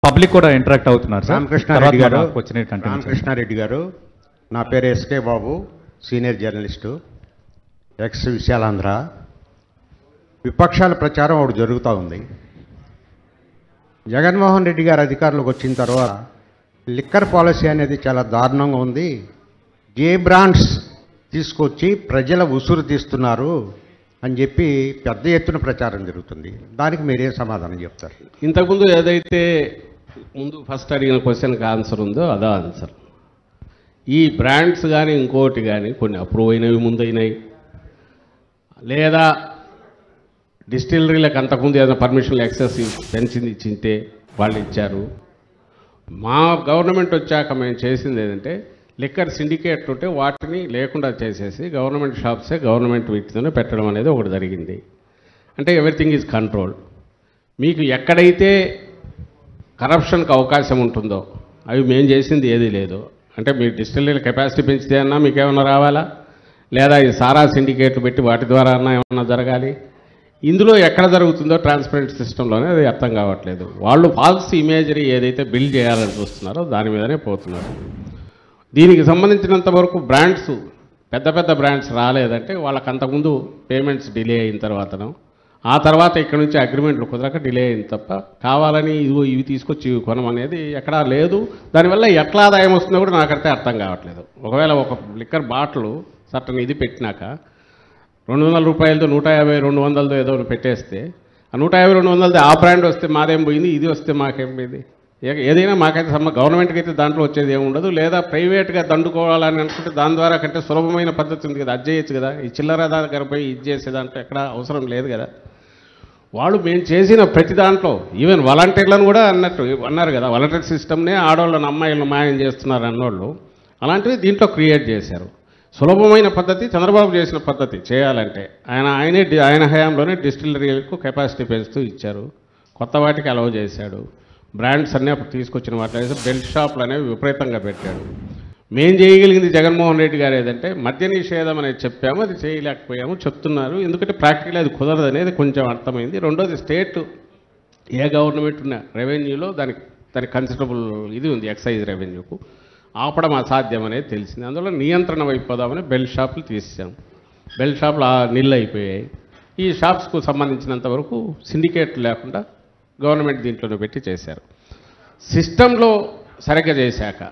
Public కూడా interact అవుతున్నారు sir. Ramakrishna Reddy గారు, నా పేరు ఎస్కే బాబు, సీనియర్ జర్నలిస్టు, ఎక్స్ విశాలాంధ్ర. విపక్షాల ప్రచారం ఒకటి జరుగుతూ ఉంది. జగన్మోహన్ రెడ్డి గారు అధికారంలోకి వచ్చిన తర్వాత లిక్కర్ పాలసీ అనేది చాలా దారుణంగా ఉంది, ఏ బ్రాండ్స్ తీసుకొచ్చి ప్రజల ఉసురు తీస్తున్నారు అని చెప్పి పెద్ద ఎత్తున ప్రచారం జరుగుతుంది. దానికి మీరేం సమాధానం చెప్తారు? ఇంతకుముందు ఏదైతే ముందు ఫస్ట్ అడిగిన క్వశ్చన్కి ఆన్సర్ ఉందో అదా ఆన్సర్. ఈ బ్రాండ్స్ కానీ ఇంకోటి కానీ కొన్ని అప్రూవ్ అయినవి ముందైనవి, లేదా డిస్టిలరీలకు అంతకుముందు ఏదైనా పర్మిషన్లు ఎక్సెస్ పెంచింది ఇచ్చింటే వాళ్ళు ఇచ్చారు. మా గవర్నమెంట్ వచ్చాక మేము చేసింది ఏంటంటే లిక్కర్ సిండికేట్ ఉంటే వాటిని లేకుండా చేసేసి గవర్నమెంట్ షాప్సే గవర్నమెంట్ వీటితోనే పెట్టడం అనేది ఒకటి జరిగింది. అంటే ఎవ్రీథింగ్ ఈజ్ కంట్రోల్. మీకు ఎక్కడైతే కరప్షన్కి అవకాశం ఉంటుందో అవి మేము చేసింది ఏదీ లేదు. అంటే మీరు డిస్టిలరీల కెపాసిటీ పెంచితే అన్నా మీకేమన్నా రావాలా, లేదా ఈ సారా సిండికేట్లు పెట్టి వాటి ద్వారా అన్నా ఏమన్నా జరగాలి. ఇందులో ఎక్కడ జరుగుతుందో ట్రాన్స్పరెంట్ సిస్టంలోనే అది అర్థం కావట్లేదు. వాళ్ళు ఫాల్స్ ఇమేజరీ ఏదైతే బిల్డ్ చేయాలని చూస్తున్నారో దాని మీదనే పోతున్నారు. దీనికి సంబంధించినంత వరకు బ్రాండ్స్ పెద్ద పెద్ద బ్రాండ్స్ రాలేదంటే వాళ్ళకి అంతకుముందు పేమెంట్స్ డిలే అయిన తర్వాతను, ఆ తర్వాత ఇక్కడ నుంచి అగ్రిమెంట్లు కుదరక డిలే అయింది తప్ప కావాలని ఇవి తీసుకొచ్చి ఇవి కొనమనేది ఎక్కడా లేదు. దానివల్ల ఎట్లా ఆదాయం వస్తుందో కూడా నాకైతే అర్థం కావట్లేదు. ఒకవేళ ఒక లిక్కర్ బాటిల్ సర్టన్ ఇది పెట్టినాక 200 రూపాయలతో 150, 200 ఏదో పెట్టేస్తే ఆ 150, 200 ఆ బ్రాండ్ వస్తే మాదేం పోయింది, ఇది వస్తే మాకేం పోయింది? ఏదైనా మాకైతే గవర్నమెంట్కి అయితే దాంట్లో వచ్చేది ఏమి ఉండదు. లేదా ప్రైవేట్గా దండుకోవాలని అనుకుంటే దాని ద్వారా కంటే సులభమైన పద్ధతి ఉంది కదా, అది చేయొచ్చు కదా. ఈ చిల్లర దగ్గర పోయి ఇది చేసే దాంట్లో ఎక్కడ అవసరం లేదు కదా. వాళ్ళు మేము చేసిన ప్రతి దాంట్లో ఈవెన్ వాలంటీర్లను కూడా అన్నారు కదా, వాలంటీర్ సిస్టమ్నే ఆడవాళ్ళని అమ్మాయిలను మాయం చేస్తున్నారు అన్నోళ్ళు. అలాంటివి దీంట్లో క్రియేట్ చేశారు. సులభమైన పద్ధతి చంద్రబాబు చేసిన పద్ధతి చేయాలంటే ఆయన హయాంలోనే డిస్టిలరీలకు కెపాసిటీ పెంచుతూ ఇచ్చారు, కొత్త వాటికి అలౌ చేశాడు. బ్రాండ్స్ అన్నీ అప్పుడు తీసుకొచ్చిన వాటి బెల్ట్ షాపులు అనేవి విపరీతంగా పెట్టాడు. మేం చేయగలిగింది జగన్మోహన్ రెడ్డి గారు ఏదంటే మద్య నిషేధం అనేది చెప్పాము, అది చేయలేకపోయాము చెప్తున్నారు. ఎందుకంటే ప్రాక్టికల్ అది కుదరదు అనేది కొంచెం అర్థమైంది. రెండోది స్టేట్ ఏ గవర్నమెంట్ ఉన్న రెవెన్యూలో దానికి కన్సిడరబుల్ ఇది ఉంది, ఎక్సైజ్ రెవెన్యూకు ఆపడం అసాధ్యం అనేది తెలిసింది. అందువల్ల నియంత్రణ వైపోదామని బెల్ట్ షాపులు తీసాం. బెల్ట్ షాపులు నిల్ అయిపోయాయి. ఈ షాప్స్కు సంబంధించినంత వరకు సిండికేట్ లేకుండా గవర్నమెంట్ దీంట్లోనే పెట్టి చేశారు. సిస్టంలో సరిగ్గా చేశాక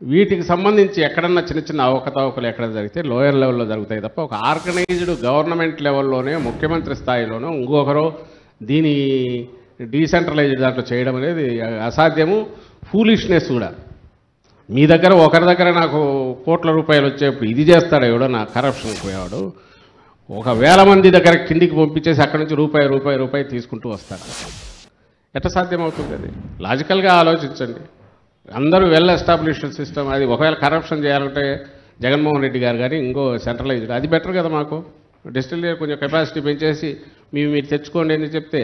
వీటికి సంబంధించి ఎక్కడన్నా చిన్న చిన్న అవకతవకలు ఎక్కడ జరిగితే లోయర్ లెవెల్లో జరుగుతాయి తప్ప ఒక ఆర్గనైజ్డ్ గవర్నమెంట్ లెవెల్లోనే ముఖ్యమంత్రి స్థాయిలోనో ఇంకొకరు దీని డీసెంట్రలైజ్డ్ దాంట్లో చేయడం అనేది అసాధ్యము, ఫూలిష్నెస్ కూడా. మీ దగ్గర ఒకరి దగ్గర నాకు కోట్ల రూపాయలు వచ్చేప్పుడు ఇది చేస్తాడు ఎవడో నా కరప్షన్ పోయాడు, 1000 మంది దగ్గర కిందికి పంపించేసి అక్కడి నుంచి రూపాయి తీసుకుంటూ వస్తాడు. ఎట్లా సాధ్యమవుతుంది? అది లాజికల్గా ఆలోచించండి. అందరూ వెల్ ఎస్టాబ్లిష్డ్ సిస్టమ్. అది ఒకవేళ కరప్షన్ చేయాలంటే జగన్మోహన్ రెడ్డి గారు కానీ ఇంకో సెంట్రలైజ్డ్ అది బెటర్ కదా. మాకు డిస్టిలరీ కొంచెం కెపాసిటీ పెంచేసి మీరు తెచ్చుకోండి అని చెప్తే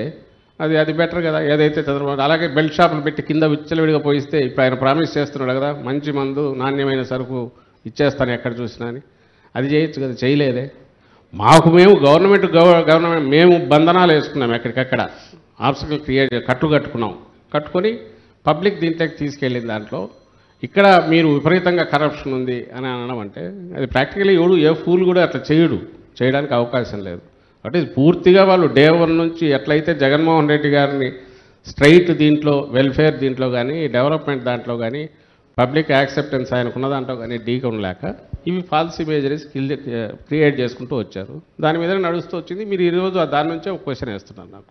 అది బెటర్ కదా. ఏదైతే చంద్రబాబు అలాగే బెల్ట్ షాపులు పెట్టి కింద విచ్చలవిడిగా పోయిస్తే ఇప్పుడు ఆయన ప్రామిస్ చేస్తున్నాడు కదా, మంచి మందు నాణ్యమైన సరుకు ఇచ్చేస్తాను ఎక్కడ చూసినా అని. అది చేయొచ్చు కదా, చేయలేదే. మేము గవర్నమెంట్ మేము బంధనాలు వేసుకున్నాం, ఎక్కడికక్కడ ఆబ్స్టికల్ కట్టుకొని పబ్లిక్ దీంట్లోకి తీసుకెళ్ళిన దాంట్లో ఇక్కడ మీరు విపరీతంగా కరప్షన్ ఉంది అని అనడం అంటే అది ప్రాక్టికలీ ఏ ఫూల్ కూడా అట్లా చేయడానికి అవకాశం లేదు. అంటే పూర్తిగా వాళ్ళు డే 1 నుంచి ఎట్లయితే జగన్మోహన్ రెడ్డి గారిని స్ట్రైట్ దీంట్లో వెల్ఫేర్ దీంట్లో కానీ డెవలప్మెంట్ దాంట్లో కానీ పబ్లిక్ యాక్సెప్టెన్స్ ఆయనకున్న దాంట్లో కానీ ఢీకొనలేక ఇవి ఫాల్స్ ఇమేజరీస్ క్రియేట్ చేసుకుంటూ వచ్చారు. దాని మీద నడుస్తూ వచ్చింది. మీరు ఈరోజు దాని నుంచే ఒక క్వశ్చన్ వేస్తున్నారు నాకు.